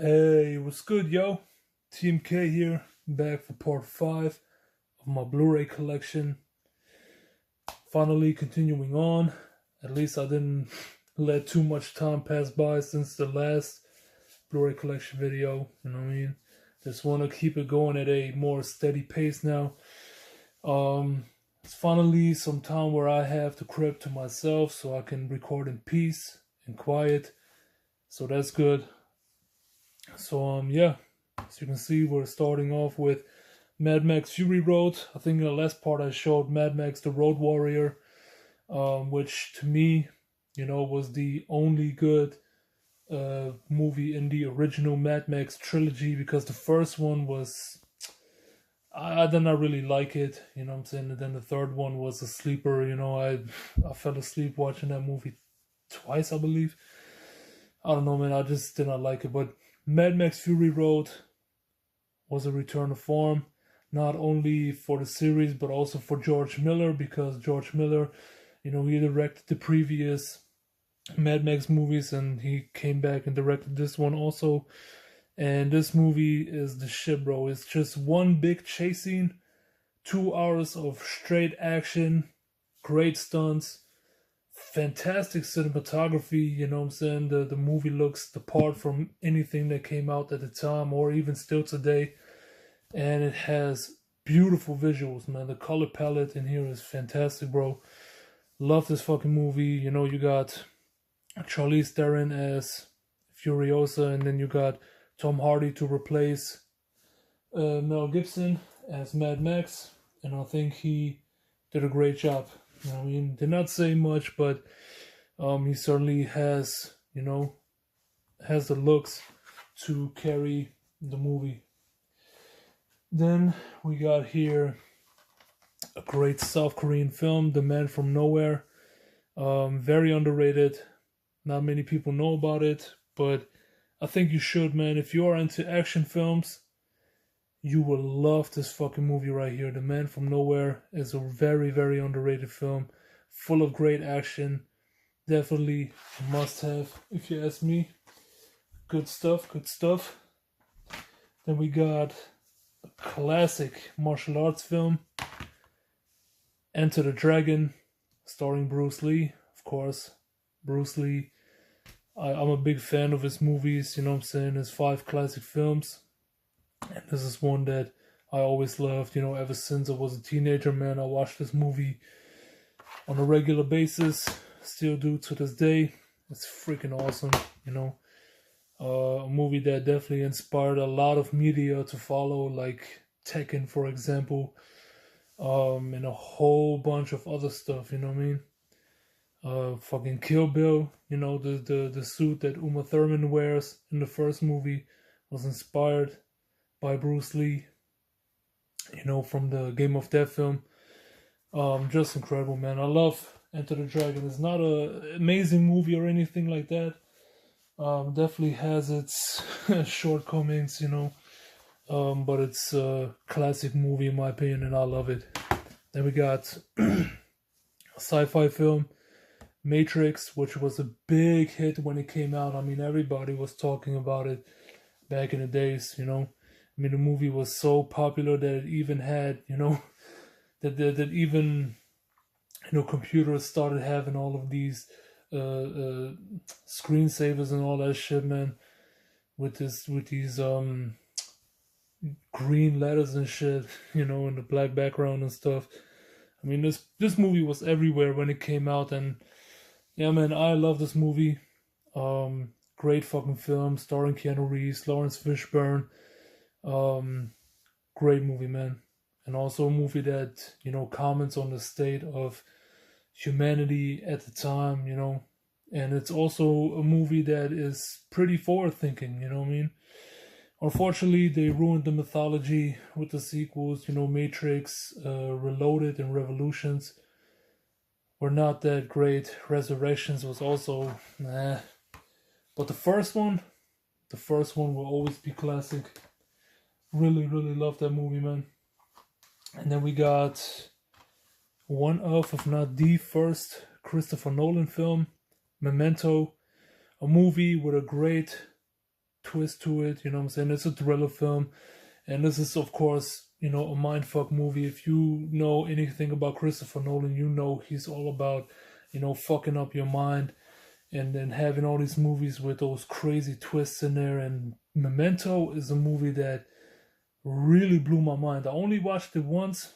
Hey, what's good, yo? Team K here, back for part 5 of my Blu-ray collection. Finally continuing on. At least I didn't let too much time pass by since the last Blu-ray collection video, you know what I mean? Just want to keep it going at a more steady pace now. It's finally some time where I have the crib to myself so I can record in peace and quiet. So that's good. So yeah, as you can see, we're starting off with Mad Max Fury Road. I think in the last part I showed Mad Max the Road Warrior, which to me, was the only good movie in the original Mad Max trilogy, because the first one was, I did not really like it, you know what I'm saying? And then the third one was a sleeper, I fell asleep watching that movie twice, I believe. I don't know, man, I just did not like it, but Mad Max Fury Road was a return to form, not only for the series, but also for George Miller, because George Miller, he directed the previous Mad Max movies, and he came back and directed this one also. And this movie is the shit, bro. It's just one big chase scene, 2 hours of straight action, great stunts, fantastic cinematography, you know what I'm saying? The movie looks the part from anything that came out at the time or even still today. And it has beautiful visuals, man. The color palette in here is fantastic, bro. Love this fucking movie. You got Charlize Theron as Furiosa, and then you got Tom Hardy to replace Mel Gibson as Mad Max. And I think he did a great job. I mean, did not say much, but he certainly has, has the looks to carry the movie. Then we got here a great South Korean film, The Man from Nowhere. Very underrated. Not many people know about it, but I think you should, man. If you are into action films, you will love this fucking movie right here. The Man from Nowhere is a very, very underrated film, full of great action. Definitely a must-have, if you ask me. Good stuff, good stuff. Then we got a classic martial arts film, Enter the Dragon, starring Bruce Lee, of course. Bruce Lee, I'm a big fan of his movies, you know what I'm saying? His 5 classic films. And this is one that I always loved, ever since I was a teenager, man. I watched this movie on a regular basis, still do to this day. It's freaking awesome, a movie that definitely inspired a lot of media to follow, like Tekken, for example, and a whole bunch of other stuff, you know what I mean? Fucking Kill Bill, the suit that Uma Thurman wears in the first movie was inspired by Bruce Lee, from the Game of Death film. Just incredible, man. I love Enter the Dragon. It's not an amazing movie or anything like that. Definitely has its shortcomings, but it's a classic movie in my opinion, and I love it. Then we got a sci-fi film, Matrix, which was a big hit when it came out. I mean, everybody was talking about it back in the days, I mean, the movie was so popular that it even had, that even, computers started having all of these screensavers and all that shit, man. With these green letters and shit, in the black background and stuff. I mean, this movie was everywhere when it came out, and yeah, man, I love this movie. Great fucking film, starring Keanu Reeves, Lawrence Fishburne. Great movie, man. And also a movie that, comments on the state of humanity at the time, and it's also a movie that is pretty forward thinking, you know what I mean? Unfortunately, they ruined the mythology with the sequels, Matrix, Reloaded, and Revolutions were not that great. Resurrections was also but the first one will always be classic. Really, really love that movie, man. And then we got one of, if not the first, Christopher Nolan film, Memento, a movie with a great twist to it, you know what I'm saying? It's a thriller film, and this is, of course, you know, a mindfuck movie. If you know anything about Christopher Nolan, you know he's all about, you know, fucking up your mind and then having all these movies with those crazy twists in there. And Memento is a movie that really blew my mind. I only watched it once,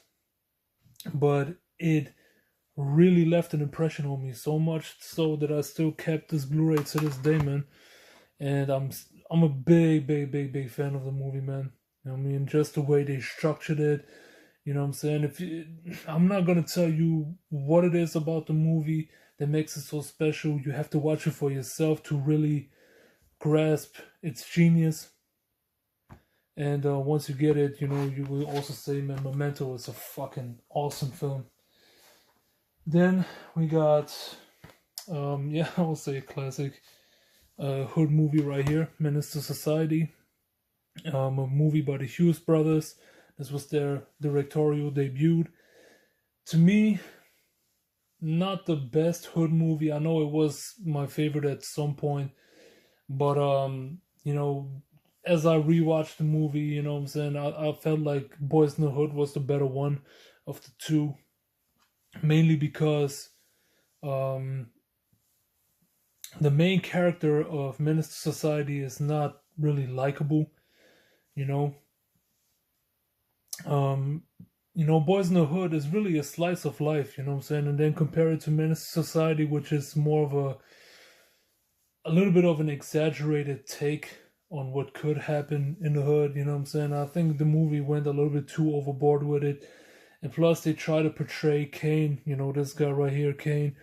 but it really left an impression on me, so much so that I still kept this Blu-ray to this day, man. And I'm a big fan of the movie, man. You know what I mean? Just the way they structured it, you know what I'm saying? I'm not gonna tell you what it is about the movie that makes it so special. You have to watch it for yourself to really grasp its genius. And once you get it, you know, you will also say, man, Memento is a fucking awesome film. Then we got, I will say a classic hood movie right here, Menace II Society. A movie by the Hughes brothers. This was their directorial debut. To me, not the best hood movie. I know it was my favorite at some point, but you know, as I rewatched the movie, you know what I'm saying, I felt like Boys in the Hood was the better one of the two, mainly because the main character of Menace to Society is not really likable, you know. Boys in the Hood is really a slice of life, you know what I'm saying, and then compare it to Menace to Society, which is more of a little bit of an exaggerated take on what could happen in the hood, you know what I'm saying. I think the movie went a little bit too overboard with it, and plus they try to portray Kane, you know, this guy right here, Kane,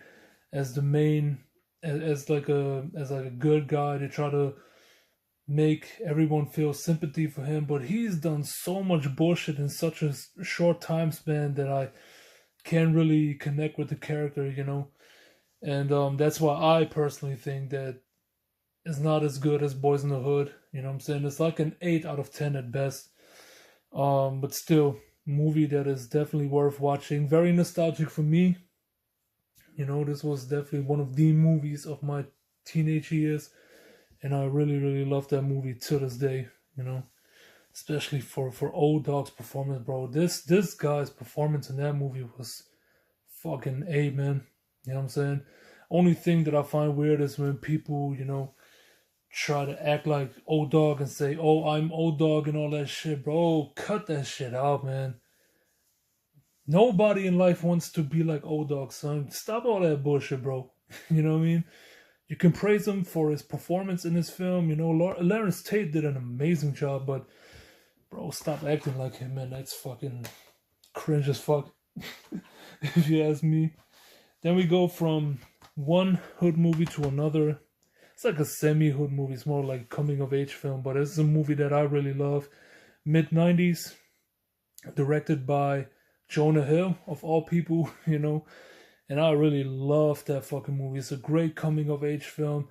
as the main, as like a good guy. They try to make everyone feel sympathy for him, but he's done so much bullshit in such a short time span that I can't really connect with the character, you know. And that's why I personally think that it's not as good as Boys in the Hood, you know what I'm saying. It's like an 8 out of 10 at best, but still, movie that is definitely worth watching. Very nostalgic for me, you know. This was definitely one of the movies of my teenage years, and I really love that movie to this day, you know. Especially for O-Dog's performance, bro. This guy's performance in that movie was fucking A, man. You know what I'm saying? Only thing that I find weird is when people, you know, try to act like O-Dog and say, oh, I'm O-Dog and all that shit, bro. Cut that shit out, man. Nobody in life wants to be like O-Dog, son. Stop all that bullshit, bro. You know what I mean? You can praise him for his performance in this film. You know, Lawrence Tate did an amazing job, but bro, stop acting like him, man. That's fucking cringe as fuck, if you ask me. Then we go from one hood movie to another. It's like a semi-hood movie. It's more like a coming-of-age film, but it's a movie that I really love. Mid-90s, directed by Jonah Hill, of all people, you know. And I really love that fucking movie. It's a great coming-of-age film.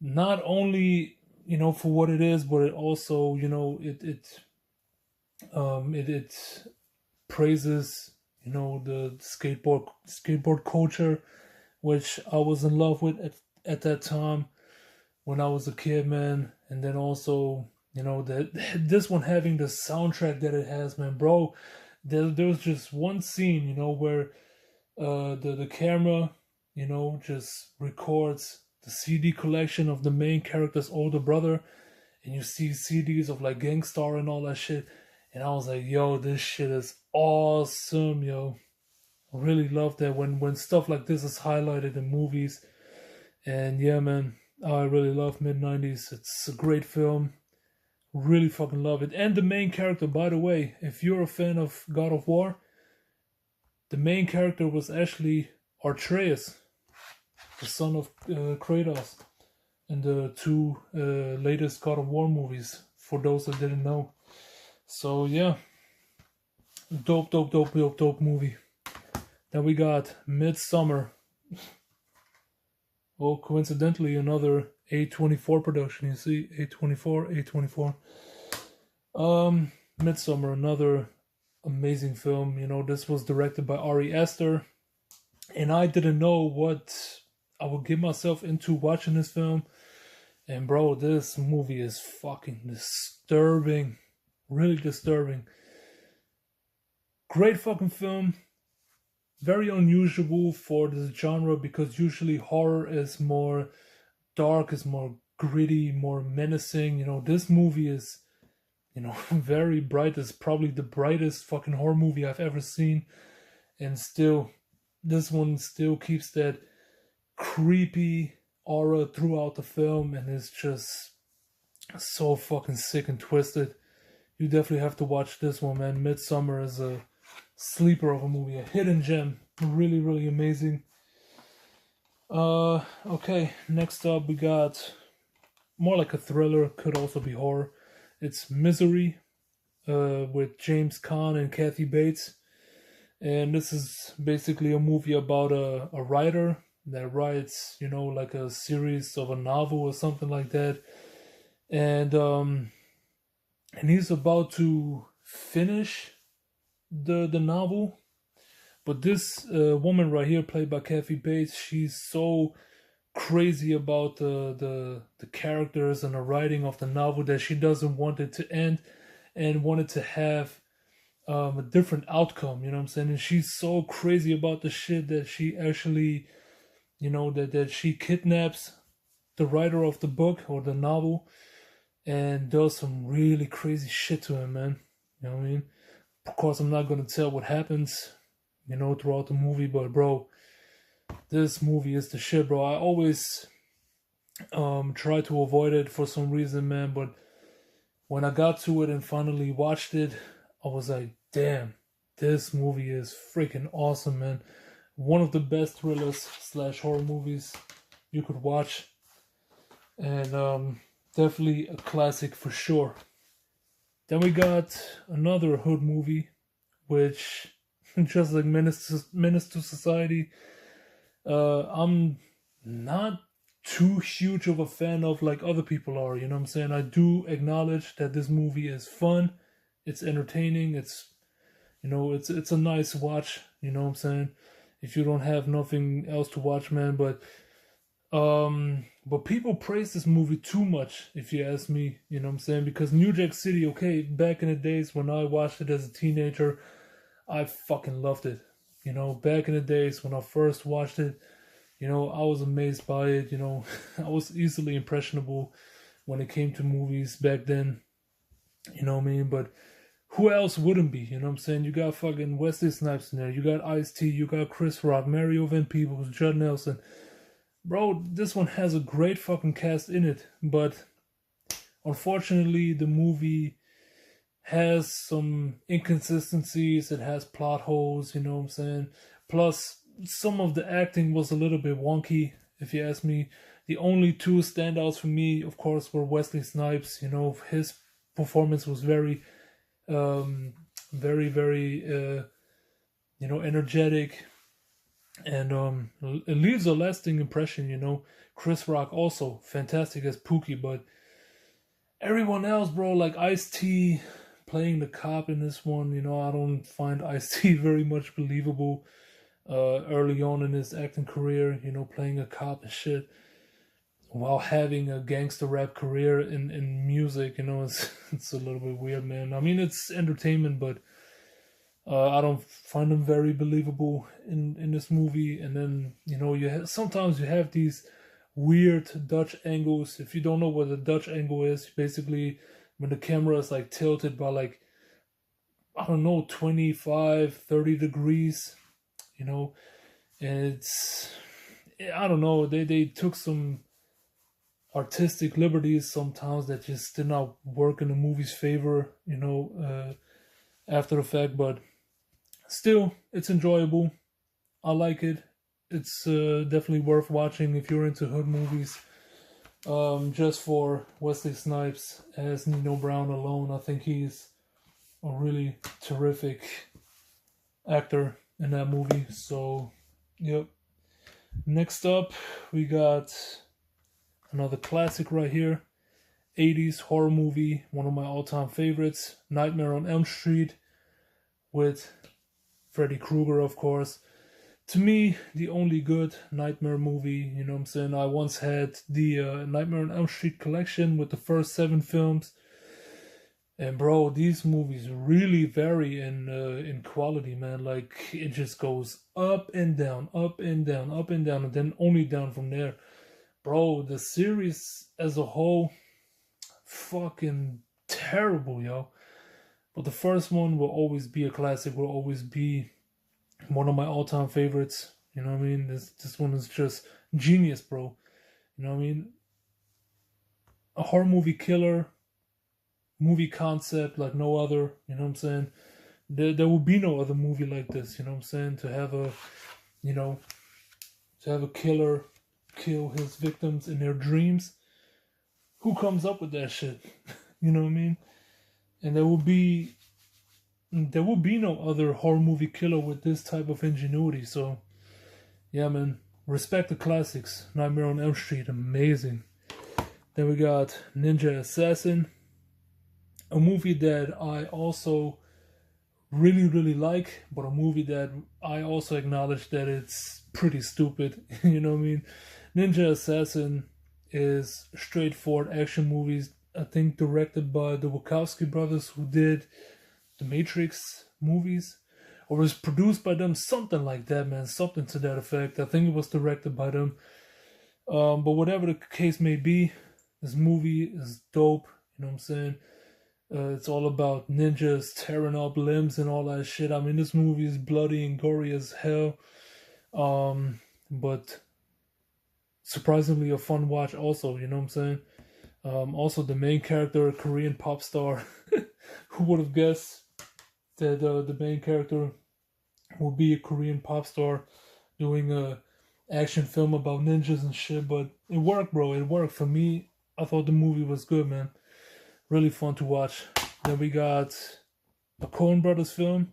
Not only, you know, for what it is, but it also, you know, it praises, you know, the skateboard culture, which I was in love with at that time when I was a kid, man. And then also, you know, this one having the soundtrack that it has, man, bro. There was just one scene, you know, where the camera, you know, just records the CD collection of the main character's older brother, and you see CDs of like Gangstar and all that shit. And I was like, yo, this shit is awesome, yo. I really love that when stuff like this is highlighted in movies. And yeah, man, I really love mid-90s. It's a great film. Really fucking love it. And the main character, by the way, if you're a fan of God of War, the main character was actually Atreus, the son of Kratos, in the two latest God of War movies, for those that didn't know. So yeah, dope movie. Then we got Midsommar. Oh, coincidentally, another A24 production. You see, A24. Midsommar, another amazing film. You know, this was directed by Ari Aster, and I didn't know what I would get myself into watching this film. And bro, this movie is fucking disturbing. Really disturbing. Great fucking film. Very unusual for this genre because usually horror is more dark, is more gritty, more menacing. You know, this movie is, you know, very bright. It's probably the brightest fucking horror movie I've ever seen. And still, this one still keeps that creepy aura throughout the film, and it's just so fucking sick and twisted. You definitely have to watch this one, man. Midsommar is a sleeper of a movie, a hidden gem. Really, really amazing. Okay, next up we got more like a thriller, could also be horror. It's Misery, with James Caan and Kathy Bates. And this is basically a movie about a writer that writes, you know, like a series of a novel or something like that. And he's about to finish the novel. But this woman right here, played by Kathy Bates, she's so crazy about the characters and the writing of the novel that she doesn't want it to end and wanted to have a different outcome, you know what I'm saying? And she's so crazy about the shit that she actually, you know, that she kidnaps the writer of the book or the novel and does some really crazy shit to him, man. You know what I mean? Of course, I'm not going to tell what happens, you know, throughout the movie, but bro, this movie is the shit, bro. I always try to avoid it for some reason, man, but when I got to it and finally watched it, I was like, damn, this movie is freaking awesome, man. One of the best thrillers / horror movies you could watch. And definitely a classic for sure. Then we got another hood movie, which, just like Menace II Society, I'm not too huge of a fan of like other people are, you know what I'm saying? I do acknowledge that this movie is fun, it's entertaining, it's, you know, it's a nice watch, you know what I'm saying? If you don't have nothing else to watch, man, but people praise this movie too much, if you ask me, you know what I'm saying? Because New Jack City, okay, back in the days when I watched it as a teenager, I fucking loved it. You know, back in the days when I first watched it, you know, I was amazed by it, you know. I was easily impressionable when it came to movies back then, you know what I mean? But who else wouldn't be, you know what I'm saying? You got fucking Wesley Snipes in there, you got Ice-T, you got Chris Rock, Mario Van Peebles, Judd Nelson. Bro, this one has a great fucking cast in it, but unfortunately the movie has some inconsistencies, it has plot holes, you know what I'm saying? Plus, some of the acting was a little bit wonky, if you ask me. The only two standouts for me, of course, were Wesley Snipes. You know, his performance was very, very, you know, energetic. And it leaves a lasting impression, you know. Chris Rock also fantastic as Pookie, but everyone else, bro, like Ice-T playing the cop in this one, you know, I don't find Ice-T very much believable early on in his acting career, you know, playing a cop and shit while having a gangster rap career in music, you know, it's a little bit weird, man. I mean, it's entertainment, but I don't find him very believable in this movie. And then, you know, sometimes you have these weird Dutch angles. If you don't know what a Dutch angle is, basically when the camera is like tilted by like, I don't know, 25, 30 degrees, you know, and it's, I don't know, they took some artistic liberties sometimes that just did not work in the movie's favor, you know, after the fact, but still, it's enjoyable. I like it. It's definitely worth watching if you're into hood movies. Just for Wesley Snipes as Nino Brown alone, I think he's a really terrific actor in that movie. So, yep. Next up, we got another classic right here. 80s horror movie, one of my all-time favorites, Nightmare on Elm Street, with Freddy Krueger, of course. to me, the only good Nightmare movie, you know what I'm saying? I once had the Nightmare on Elm Street collection with the first 7 films. And bro, these movies really vary in quality, man. Like, it just goes up and down, up and down, up and down, and then only down from there. Bro, the series as a whole, fucking terrible, yo. But the first one will always be a classic, will always be one of my all-time favorites. You know what I mean? This one is just genius, bro. You know what I mean? A horror movie killer, movie concept like no other. You know what I'm saying? There will be no other movie like this. You know what I'm saying? To have a killer kill his victims in their dreams. Who comes up with that shit? You know what I mean? And there will be no other horror movie killer with this type of ingenuity. So, yeah, man, respect the classics. Nightmare on Elm Street, amazing. Then we got Ninja Assassin, a movie that I also really, really like, but a movie that I also acknowledge that it's pretty stupid. You know what I mean? Ninja Assassin is straightforward action movies, I think directed by the Wachowski brothers, who did the Matrix movies, or was produced by them, something like that, man, something to that effect. I think it was directed by them. But whatever the case may be, this movie is dope. You know what I'm saying? It's all about ninjas tearing up limbs and all that shit. I mean, this movie is bloody and gory as hell. But surprisingly a fun watch also, you know what I'm saying? Also the main character, a Korean pop star. Who would have guessed that the main character will be a Korean pop star doing a action film about ninjas and shit? But it worked, bro. It worked. For me, I thought the movie was good, man. Really fun to watch. Then we got a Coen Brothers film,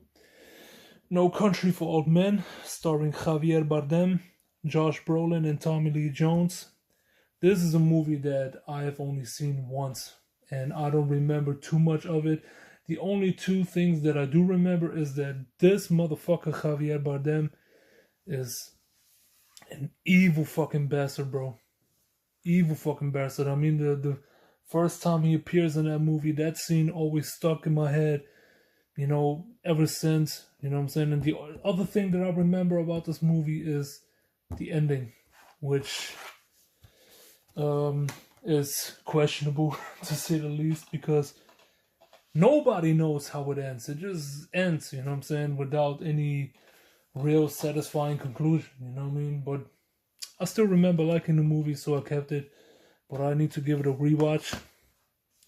No Country for Old Men, starring Javier Bardem, Josh Brolin, and Tommy Lee Jones. This is a movie that I have only seen once, and I don't remember too much of it. The only 2 things that I do remember is that this motherfucker Javier Bardem is an evil fucking bastard, bro. Evil fucking bastard. I mean, the first time he appears in that movie, that scene always stuck in my head, you know, ever since, you know what I'm saying? And the other thing that I remember about this movie is the ending, which is questionable to say the least, because nobody knows how it ends. It just ends, you know what I'm saying, without any real satisfying conclusion, you know what I mean? But I still remember liking the movie, so I kept it. But I need to give it a rewatch.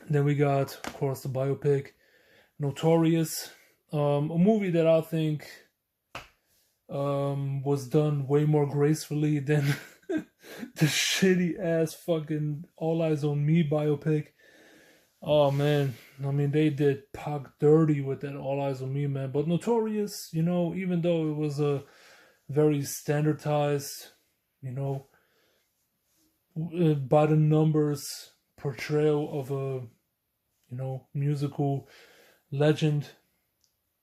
Then we got, of course, the biopic, Notorious. A movie that I think was done way more gracefully than the shitty ass fucking All Eyes on Me biopic. Oh man, I mean, they did Pac dirty with that All Eyes on Me, man. But Notorious, you know, even though it was a very standardized, you know, by the numbers portrayal of a, you know, musical legend,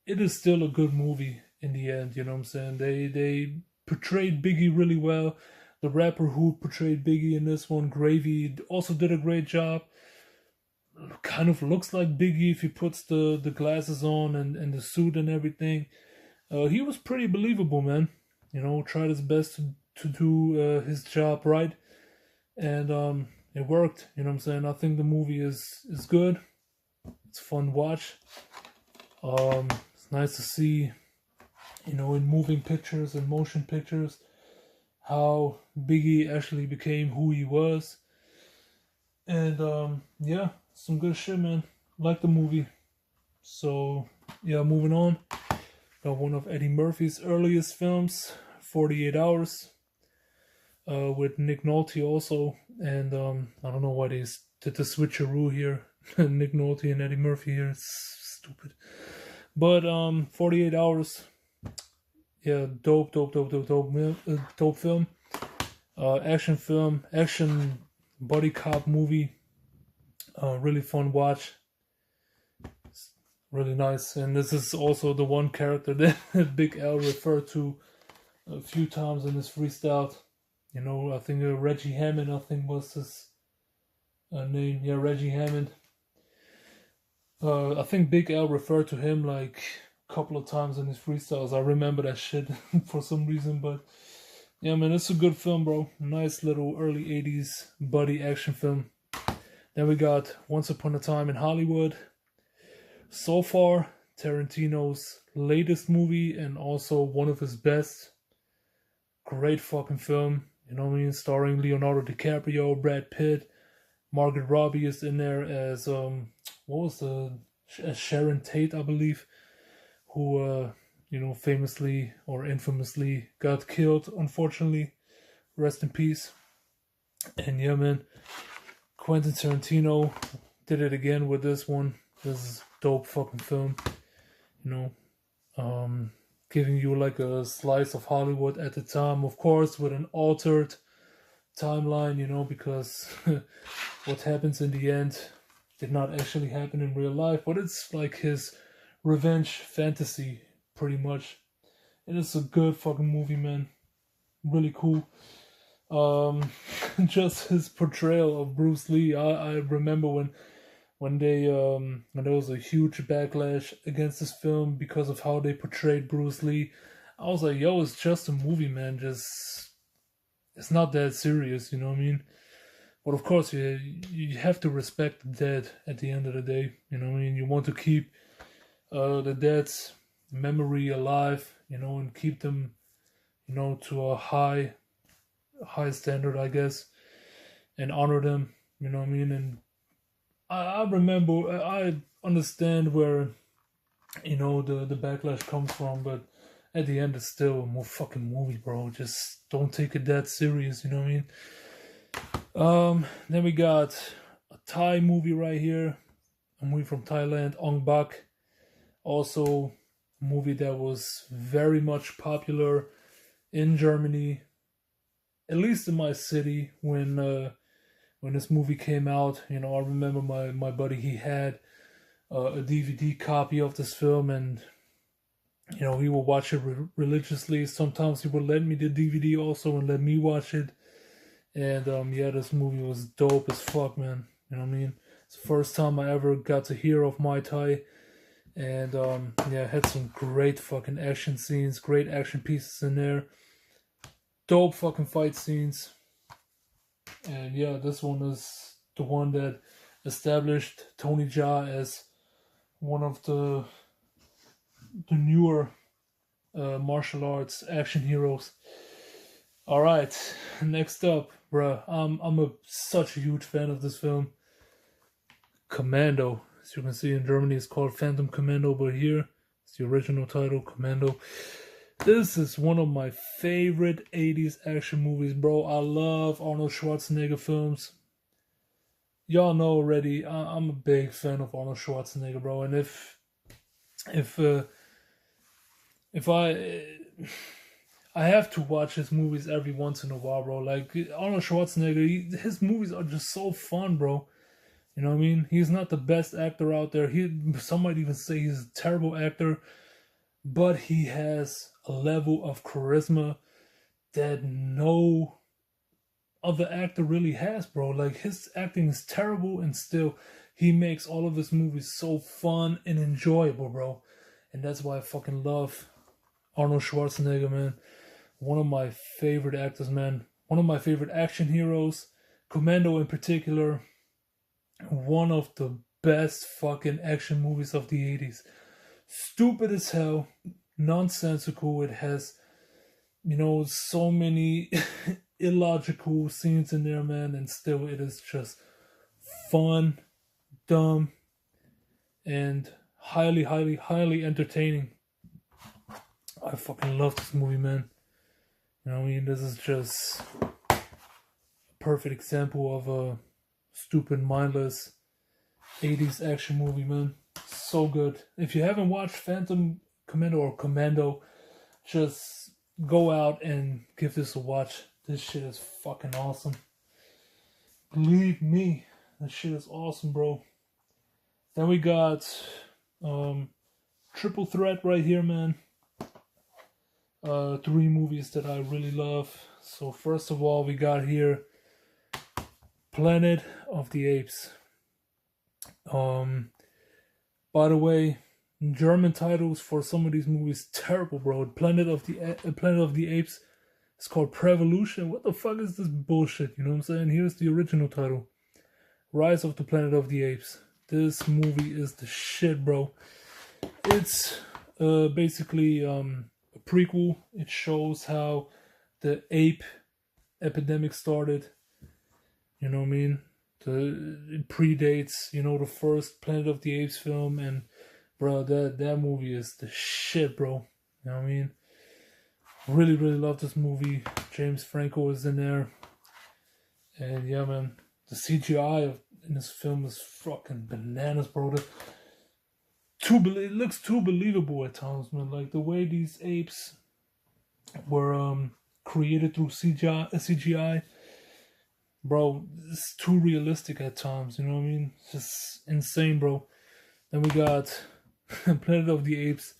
it is still a good movie in the end, you know what I'm saying? They portrayed Biggie really well. The rapper who portrayed Biggie in this one, Gravy, also did a great job. Kind of looks like Biggie if he puts the glasses on and the suit and everything. He was pretty believable, man. You know, tried his best to do his job right. And it worked, you know what I'm saying? I think the movie is good. It's a fun watch. It's nice to see, you know, in moving pictures and motion pictures, how Biggie actually became who he was. And yeah, some good shit, man. Like the movie. So yeah, moving on. Got one of Eddie Murphy's earliest films, 48 Hours, with Nick Nolte also. And I don't know why they did the switcheroo here. Nick Nolte and Eddie Murphy here. It's stupid. But 48 Hours. Yeah, dope film. Action film. Action buddy cop movie. Really fun watch. It's really nice. And this is also the one character that Big L referred to a few times in his freestyle. You know, I think Reggie Hammond, I think was his name. Yeah, Reggie Hammond. I think Big L referred to him like a couple of times in his freestyles. I remember that shit for some reason, but yeah, man, it's a good film, bro. Nice little early 80s buddy action film. Then we got Once Upon a Time in Hollywood. So far, Tarantino's latest movie and also one of his best. Great fucking film, you know what I mean? Starring Leonardo DiCaprio, Brad Pitt, Margaret Robbie is in there as as Sharon Tate, I believe, who you know, famously or infamously got killed, unfortunately. Rest in peace. And yeah, man, Quentin Tarantino did it again with this one. This is dope fucking film, you know, giving you like a slice of Hollywood at the time, of course, with an altered timeline, you know, because what happens in the end did not actually happen in real life, but it's like his revenge fantasy, pretty much. And it's a good fucking movie, man. Really cool. Just his portrayal of Bruce Lee. I remember when there was a huge backlash against this film because of how they portrayed Bruce Lee. I was like, yo, it's just a movie, man. It's not that serious, you know what I mean? But of course, you have to respect the dead at the end of the day, you know what I mean? You want to keep the dead's memory alive, you know, and keep them, you know, to a high standard, I guess, and honor them, you know what I mean? And I remember, I understand where, you know, the backlash comes from, but at the end it's still a more fucking movie, bro. Just don't take it that serious, you know what I mean? Then we got a Thai movie right here, a movie from Thailand, Ong-Bak. Also a movie that was very much popular in Germany, at least in my city, when this movie came out. You know, I remember my buddy, he had a DVD copy of this film, and you know, he would watch it religiously. Sometimes he would lend me the DVD also and let me watch it. And yeah, this movie was dope as fuck, man. You know what I mean? It's the first time I ever got to hear of Muay Thai. And yeah, it had some great fucking action scenes, great action pieces in there. Dope fucking fight scenes. And yeah, this one is the one that established Tony Jaa as one of the newer martial arts action heroes. All right, next up, bruh. I'm such a huge fan of this film. Commando. As you can see, in Germany it's called Phantom Commando, but here it's the original title, Commando. This is one of my favorite 80s action movies, bro. I love Arnold Schwarzenegger films. Y'all know already, I'm a big fan of Arnold Schwarzenegger, bro. And if I have to watch his movies every once in a while, bro. Like, Arnold Schwarzenegger, his movies are just so fun, bro. You know what I mean? He's not the best actor out there. Some might even say he's a terrible actor. But he has a level of charisma that no other actor really has, bro. Like, his acting is terrible, and still he makes all of his movies so fun and enjoyable, bro. And that's why I fucking love Arnold Schwarzenegger, man. One of my favorite actors, man. One of my favorite action heroes. Commando in particular. One of the best fucking action movies of the 80s. Stupid as hell. Nonsensical. It has, you know, so many illogical scenes in there, man. And still it is just fun, dumb, and highly, highly, highly entertaining. I fucking love this movie, man. You know what I mean? This is just a perfect example of a stupid, mindless 80s action movie, man. So good. If you haven't watched Phantom Commando or Commando, just go out and give this a watch. This shit is fucking awesome. Believe me, this shit is awesome, bro. Then we got triple threat right here, man. three movies that I really love. So first of all, we got here Planet of the Apes. By the way, German titles for some of these movies terrible, bro. Planet of the Apes is called Prevolution. What the fuck is this bullshit? You know what I'm saying? Here's the original title: Rise of the Planet of the Apes. This movie is the shit, bro. It's basically a prequel. It shows how the ape epidemic started. You know what I mean? It predates, the first Planet of the Apes film, and bro, that movie is the shit, bro. You know what I mean? Really, really love this movie. James Franco is in there, and yeah, man, the CGI in this film is fucking bananas, bro. It looks too believable at times, man. Like the way these apes were created through CGI. Bro, it's too realistic at times, you know what I mean? It's just insane, bro. Then we got Planet of the Apes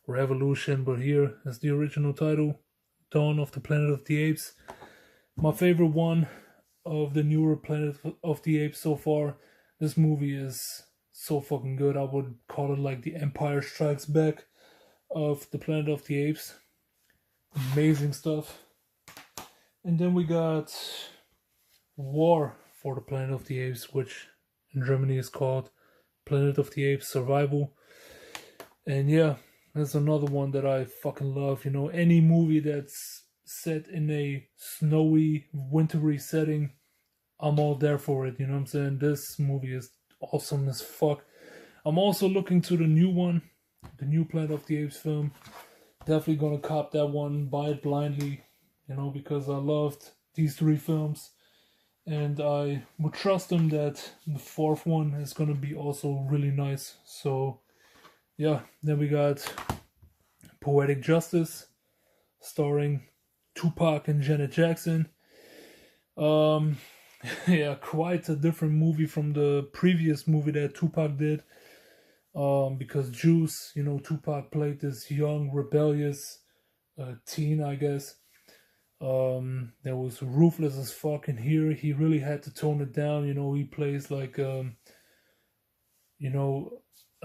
Revolution, but here is the original title, Dawn of the Planet of the Apes. My favorite one of the newer Planet of the Apes so far. This movie is so fucking good. I would call it like the Empire Strikes Back of the Planet of the Apes. Amazing stuff. And then we got War for the Planet of the Apes, which in Germany is called Planet of the Apes Survival. And yeah, that's another one that I fucking love. Any movie that's set in a snowy, wintry setting, I'm all there for it. You know what I'm saying? This movie is awesome as fuck. I'm also looking to the new one, the new Planet of the Apes film. Definitely gonna cop that one, buy it blindly, because I loved these three films. And I would trust them that the fourth one is going to be also really nice. So, yeah. Then we got Poetic Justice, starring Tupac and Janet Jackson. Yeah, quite a different movie from the previous movie that Tupac did. Because Juice, Tupac played this young, rebellious teen, I guess. That was ruthless as fuck, and here he really had to tone it down. He plays like a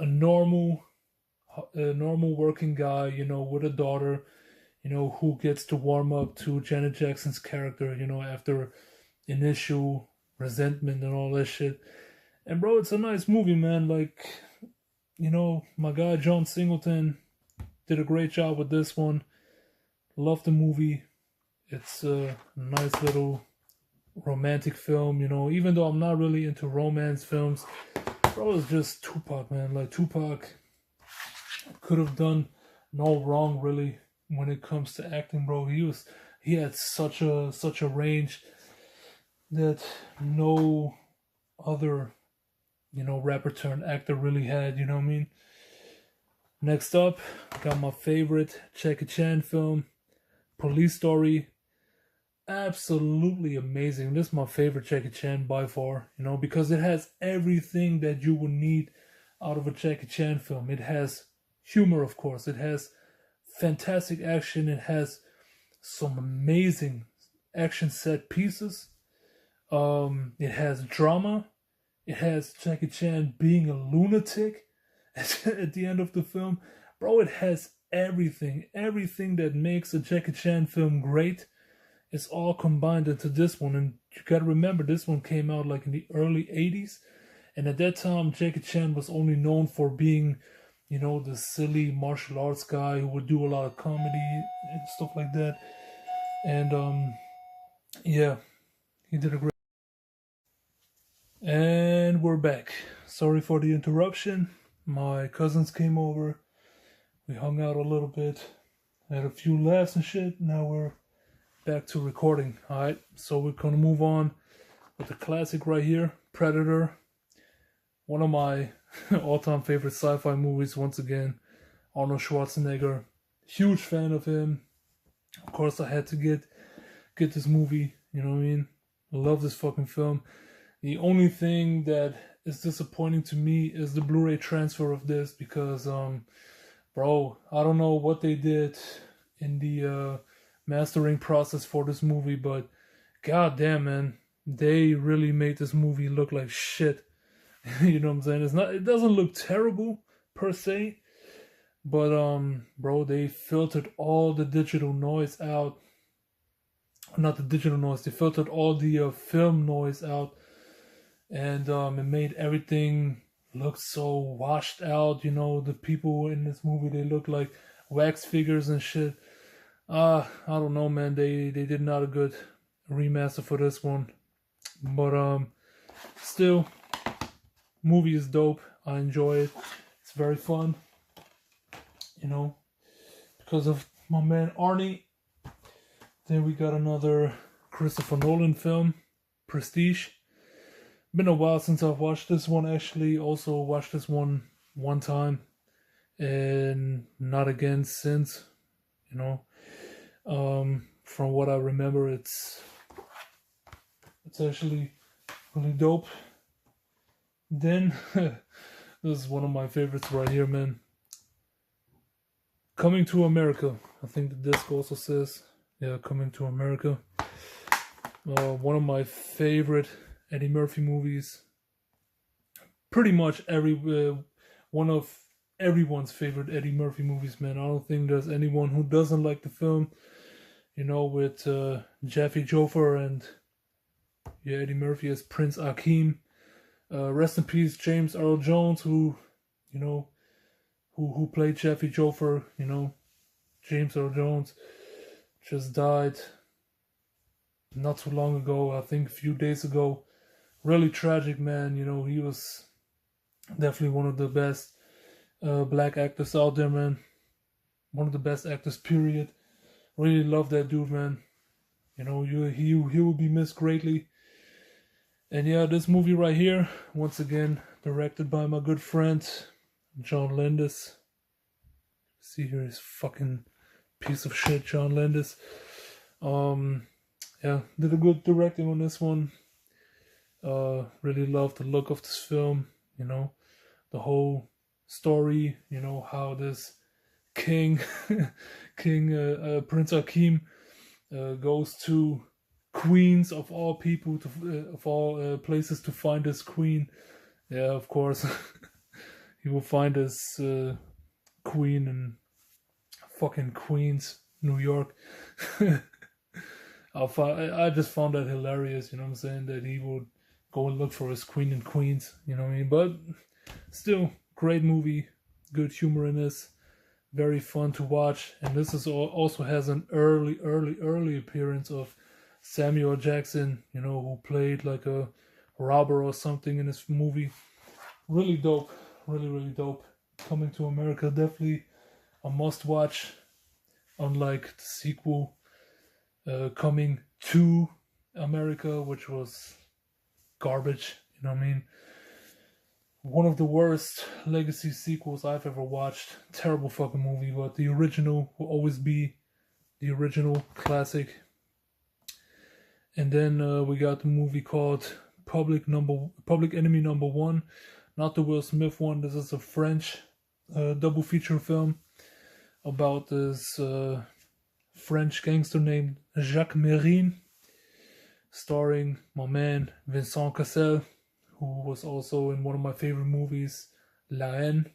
normal working guy, with a daughter, who gets to warm up to Janet Jackson's character, after initial resentment and all that shit. And bro, it's a nice movie, man. Like, my guy John Singleton did a great job with this one. Love the movie. It's a nice little romantic film, even though I'm not really into romance films. Bro, it's just Tupac, man. Like, Tupac could have done no wrong, really, when it comes to acting, bro. He had such a range that no other, rapper turned actor really had, you know what I mean? Next up, got my favorite Jackie Chan film, Police Story. Absolutely amazing. This is my favorite Jackie Chan by far, because it has everything that you would need out of a Jackie Chan film. It has humor, of course. It has fantastic action. It has some amazing action set pieces. It has drama. It has Jackie Chan being a lunatic at the end of the film. Bro, it has everything that makes a Jackie Chan film great. It's all combined into this one, and you gotta remember, this one came out like in the early 80s, and at that time, Jackie Chan was only known for being, the silly martial arts guy who would do a lot of comedy and stuff like that, and yeah, he did a great. And we're back. Sorry for the interruption. My cousins came over, we hung out a little bit, had a few laughs and shit. Now we're back to recording. Alright, so we're gonna move on with the classic right here, Predator. One of my all-time favorite sci-fi movies, once again. Arnold Schwarzenegger. Huge fan of him. Of course, I had to get this movie, you know what I mean? I love this fucking film. The only thing that is disappointing to me is the Blu-ray transfer of this, because, bro, I don't know what they did in the mastering process for this movie, but god damn, man, they really made this movie look like shit. You know what I'm saying? It doesn't look terrible per se, but bro, they filtered all the digital noise out. Not the digital noise, they filtered all the film noise out, and it made everything look so washed out. You know, the people in this movie, they look like wax figures and shit. I don't know, man. They did not a good remaster for this one, but still, movie is dope. I enjoy it. It's very fun, you know, because of my man Arnie. Then we got another Christopher Nolan film, Prestige. Been a while since I've watched this one, actually. Also watched this one time, and not again since, you know. From what I remember, it's actually really dope. Then, this is one of my favorites right here, man. Coming to America. I think the disc also says, yeah, Coming to America. One of my favorite Eddie Murphy movies. Pretty much one of everyone's favorite Eddie Murphy movies, man. I don't think there's anyone who doesn't like the film. You know, with Jaffe Joffer and Eddie Murphy as Prince Akeem. Rest in peace, James Earl Jones, who played Jaffe Joffer. You know, James Earl Jones just died not too long ago. I think a few days ago. Really tragic, man. You know, he was definitely one of the best black actors out there, man. One of the best actors, period. Really love that dude, man. You know, he will be missed greatly. And yeah, this movie right here, once again, directed by my good friend, John Landis. See here, his fucking piece of shit, John Landis. Yeah, did a good directing on this one. Really loved the look of this film, you know, the whole story, you know, how this Prince Akeem goes to Queens of all people, of all places, to find his queen. Yeah, of course, he will find his queen in fucking Queens, New York. I just found that hilarious, you know what I'm saying, that he would go and look for his queen in Queens, you know what I mean? But still, great movie, good humor in this, very fun to watch. And this is also has an early appearance of Samuel Jackson, you know, who played like a robber or something in this movie. Really dope, really dope. Coming to America, definitely a must watch, unlike the sequel, Coming to America, which was garbage, you know what I mean? One of the worst legacy sequels I've ever watched. Terrible fucking movie, but the original will always be the original classic. And then we got the movie called Public Enemy Number One, not the Will Smith one. This is a French double feature film about this French gangster named Jacques Mesrine, starring my man Vincent Cassel, who was also in one of my favorite movies, La Haine.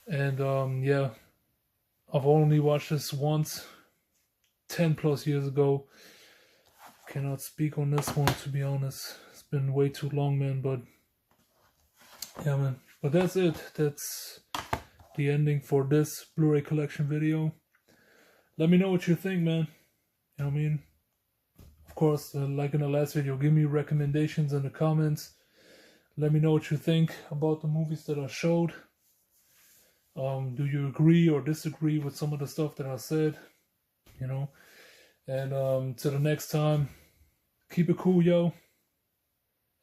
And yeah, I've only watched this once, 10 plus years ago. Cannot speak on this one, to be honest. It's been way too long, man, but yeah, man. But that's it. That's the ending for this Blu-ray collection video. Let me know what you think, man. You know what I mean? Of course, like in the last video, give me recommendations in the comments. Let me know what you think about the movies that I showed. Do you agree or disagree with some of the stuff that I said? You know? And till the next time, keep it cool, yo.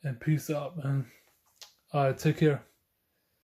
And peace out, man. Alright, take care.